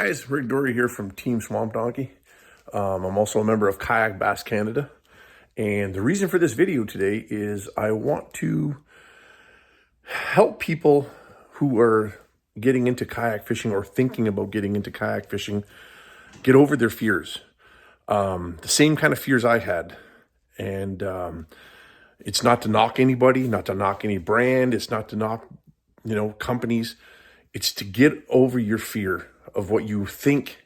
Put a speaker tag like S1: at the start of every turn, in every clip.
S1: Guys, Rick Dory here from Team Swamp Donkey. I'm also a member of Kayak Bass Canada. And the reason for this video today is I want to help people who are getting into kayak fishing or thinking about getting into kayak fishing get over their fears. The same kind of fears I had. And it's not to knock anybody, not to knock any brand. It's not to knock, companies. It's to get over your fear of what you think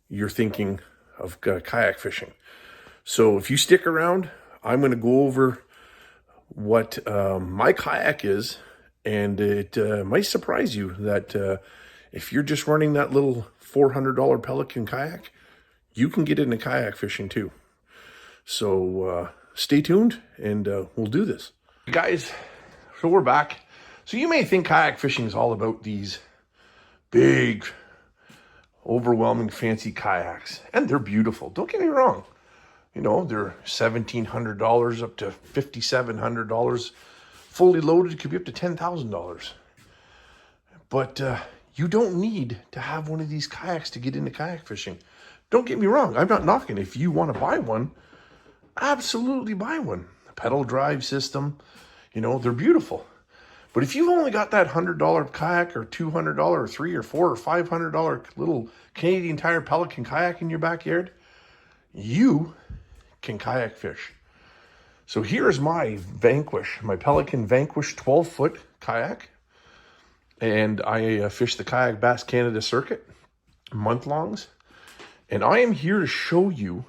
S1: you're thinking of kayak fishing. So if you stick around, I'm going to go over what my kayak is, and it might surprise you that if you're just running that little $400 Pelican kayak, you can get into kayak fishing too. So stay tuned, and we'll do this. Guys, so we're back. So you may think kayak fishing is all about these big, overwhelming, fancy kayaks, and they're beautiful. Don't get me wrong. They're $1,700 up to $5,700. Fully loaded could be up to $10,000. But you don't need to have one of these kayaks to get into kayak fishing. Don't get me wrong. I'm not knocking. If you want to buy one, absolutely buy one. Pedal drive system, they're beautiful. But if you've only got that $100 kayak or $200 or $300 or $400 or $500 little Canadian Tire Pelican kayak in your backyard, you can kayak fish. So here is my Pelican Vanquish 12-foot kayak. And I fish the Kayak Bass Canada circuit, month-longs. And I am here to show you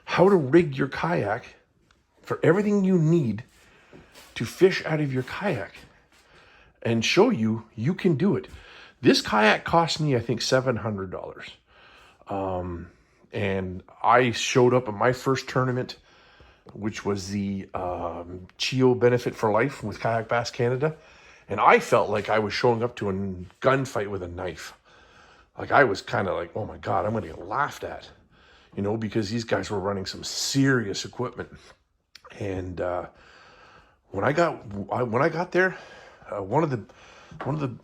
S1: how to rig your kayak for everything you need to fish out of your kayak. And show you can do it. This kayak cost me, I think, $700. And I showed up at my first tournament, which was the CHIO Benefit for Life with Kayak Bass Canada. And I felt like I was showing up to a gunfight with a knife. Like I was kind of like, oh my God, I'm going to get laughed at, because these guys were running some serious equipment. And when I got there, one of the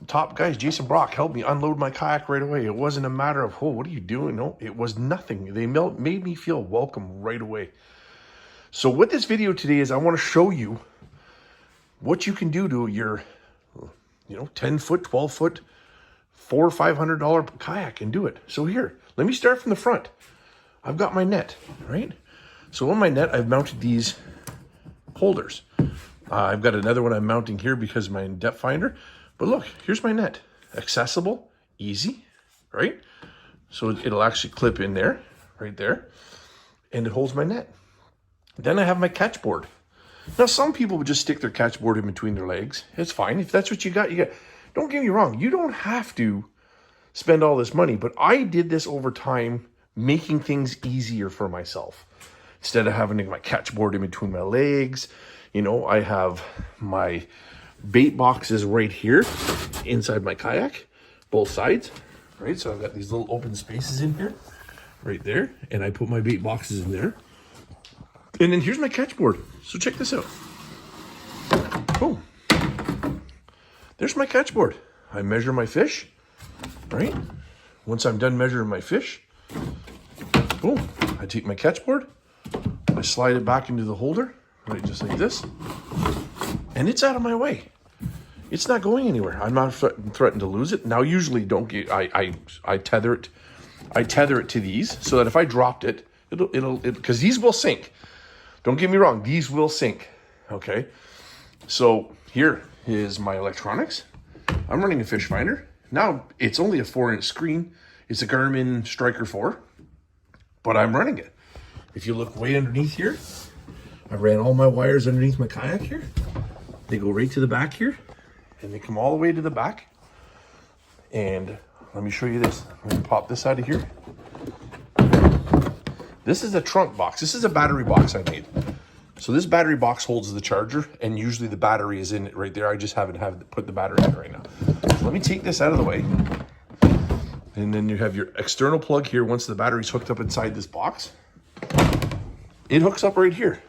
S1: top guys, Jason Brock, helped me unload my kayak right away. It wasn't a matter of, oh, what are you doing? No, it was nothing. They made me feel welcome right away. So what this video today is, I want to show you what you can do to your 10-foot, 12-foot, $400 or $500 kayak and do it. So here, let me start from the front. I've got my net, right? So on my net, I've mounted these holders. I've got another one I'm mounting here because of my depth finder. But look, here's my net. Accessible, easy, right? So it'll actually clip in there, right there. And it holds my net. Then I have my catch board. Now, some people would just stick their catch board in between their legs. It's fine. If that's what you got, you got. Don't get me wrong. You don't have to spend all this money. But I did this over time, making things easier for myself. Instead of having my catch board in between my legs, I have my bait boxes right here inside my kayak, both sides, right? So I've got these little open spaces in here, right there. And I put my bait boxes in there. And then here's my catch board. So check this out. Boom. There's my catch board. I measure my fish, right? Once I'm done measuring my fish, boom, I take my catch board, I slide it back into the holder, right, just like this, and it's out of my way. It's not going anywhere. I'm not threatened to lose it. Now, usually I tether it to these so that if I dropped it, it'll because these will sink. Don't get me wrong, these will sink. Okay. So here is my electronics. I'm running a fish finder. Now it's only a 4-inch screen. It's a Garmin Striker 4, but I'm running it. If you look way underneath here, I ran all my wires underneath my kayak here. They go right to the back here, and they come all the way to the back. And let me show you this. Let me pop this out of here. This is a trunk box. This is a battery box I made. So this battery box holds the charger, and usually the battery is in it right there. I just haven't put the battery in it right now. So let me take this out of the way. And then you have your external plug here. Once the battery's hooked up inside this box, it hooks up right here,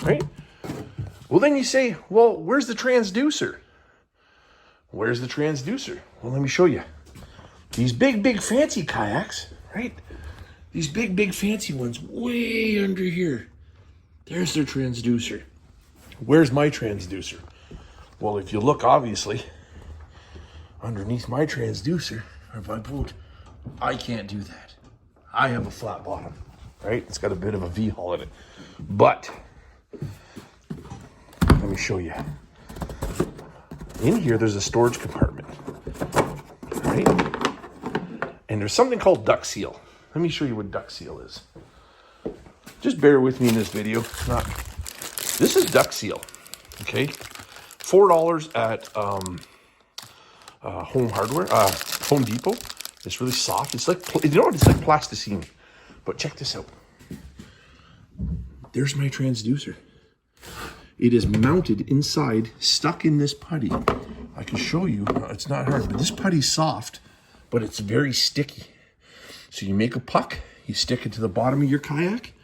S1: right? Well, then you say, well, where's the transducer? Where's the transducer? Well, let me show you. These big fancy kayaks, right? These big fancy ones way under here. There's their transducer. Where's my transducer? Well, if you look, obviously, underneath my transducer, or my boat, I can't do that. I have a flat bottom, right? It's got a bit of a V-hull in it. But, let me show you. In here, there's a storage compartment, right? And there's something called duck seal. Let me show you what duck seal is. Just bear with me in this video. This is duck seal, okay? $4 at Home Depot. It's really soft. It's like, you know what? It's like plasticine. But check this out. There's my transducer. It is mounted inside, stuck in this putty. I can show you. It's not hard, but this putty's soft, but it's very sticky. So you make a puck, you stick it to the bottom of your kayak,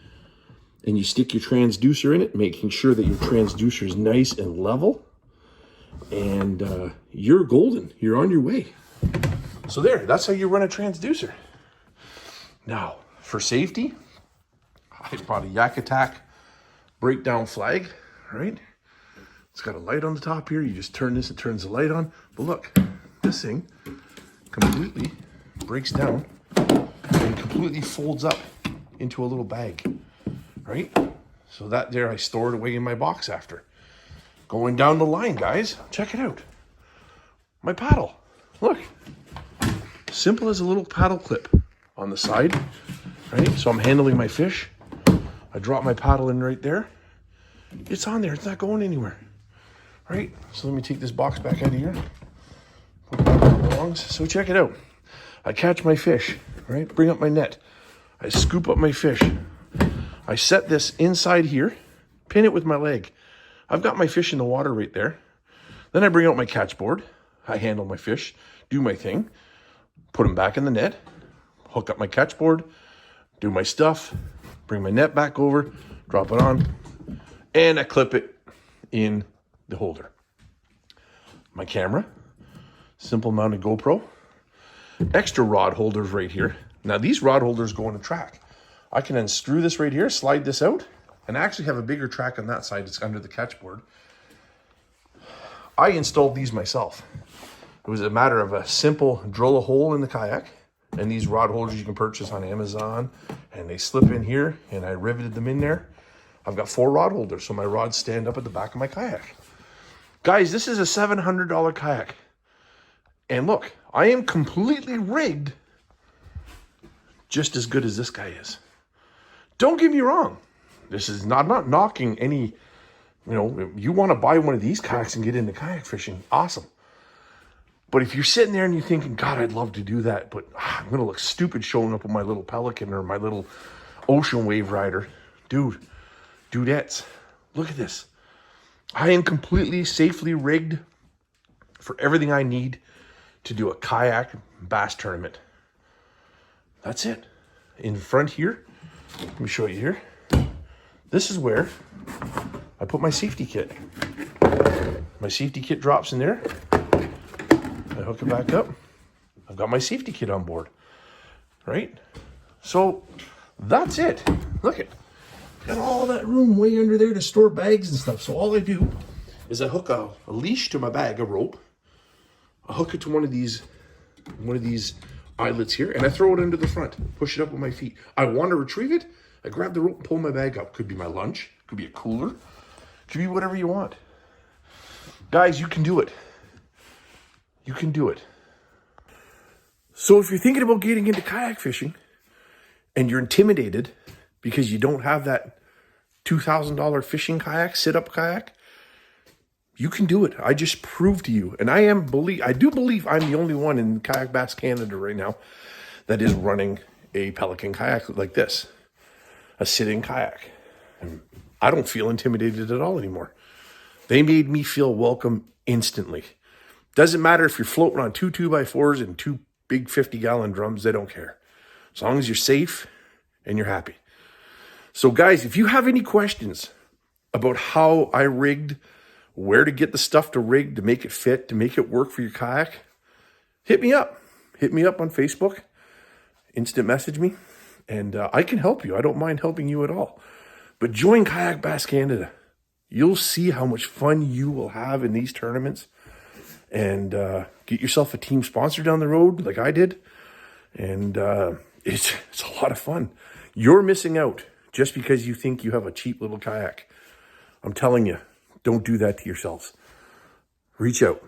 S1: and you stick your transducer in it, making sure that your transducer is nice and level. And you're golden. You're on your way. So there, that's how you run a transducer. Now, for safety, I brought a Yak Attack breakdown flag, right? It's got a light on the top here. You just turn this, it turns the light on. But look, this thing completely breaks down and completely folds up into a little bag, right? So that there, I store it away in my box after. Going down the line, guys, check it out. My paddle, look. Simple as a little paddle clip on the side, right? So I'm handling my fish. I drop my paddle in right there. It's on there, it's not going anywhere, right? So let me take this box back out of here. Put it where it belongs. So check it out. I catch my fish, right? Bring up my net. I scoop up my fish. I set this inside here, pin it with my leg. I've got my fish in the water right there. Then I bring out my catch board. I handle my fish, do my thing, put them back in the net, hook up my catch board, do my stuff, bring my net back over, drop it on, and I clip it in the holder. My camera, simple mounted GoPro, extra rod holders right here. Now these rod holders go on a track. I can unscrew this right here, slide this out, and I actually have a bigger track on that side. It's under the catch board. I installed these myself. It was a matter of a simple drill a hole in the kayak, and these rod holders you can purchase on Amazon, and they slip in here, and I riveted them in there. I've got 4 rod holders, so my rods stand up at the back of my kayak. Guys, this is a $700 kayak. And look, I am completely rigged just as good as this guy is. Don't get me wrong. This is not, I'm not knocking any, you want to buy one of these kayaks and get into kayak fishing, awesome. But if you're sitting there and you're thinking, God, I'd love to do that, but I'm going to look stupid showing up with my little Pelican or my little ocean wave rider. Dudettes, look at this. I am completely safely rigged for everything I need to do a kayak bass tournament. That's it. In front here, let me show you here. This is where I put my safety kit. My safety kit drops in there. I hook it back up. I've got my safety kit on board, right? So that's it. Look it. Got all that room way under there to store bags and stuff. So all I do is I hook a leash to my bag, a rope. I hook it to one of these eyelets here, and I throw it into the front. Push it up with my feet. I want to retrieve it. I grab the rope and pull my bag up. Could be my lunch. Could be a cooler. Could be whatever you want. Guys, you can do it. You can do it. So if you're thinking about getting into kayak fishing and you're intimidated because you don't have that $2,000 fishing kayak, sit-up kayak, you can do it. I just proved to you. And I do believe I'm the only one in Kayak Bass Canada right now that is running a Pelican kayak like this, a sitting kayak. And I don't feel intimidated at all anymore. They made me feel welcome instantly. Doesn't matter if you're floating on 2 2x4s and 2 big 50-gallon drums, they don't care. As long as you're safe and you're happy. So guys, if you have any questions about how I rigged, where to get the stuff to rig, to make it fit, to make it work for your kayak, hit me up. hit me up on Facebook, instant message me, and I can help you. I don't mind helping you at all. But join Kayak Bass Canada. You'll see how much fun you will have in these tournaments, and get yourself a team sponsor down the road like I did. And it's a lot of fun. You're missing out just because you think you have a cheap little kayak. I'm telling you, don't do that to yourselves. Reach out.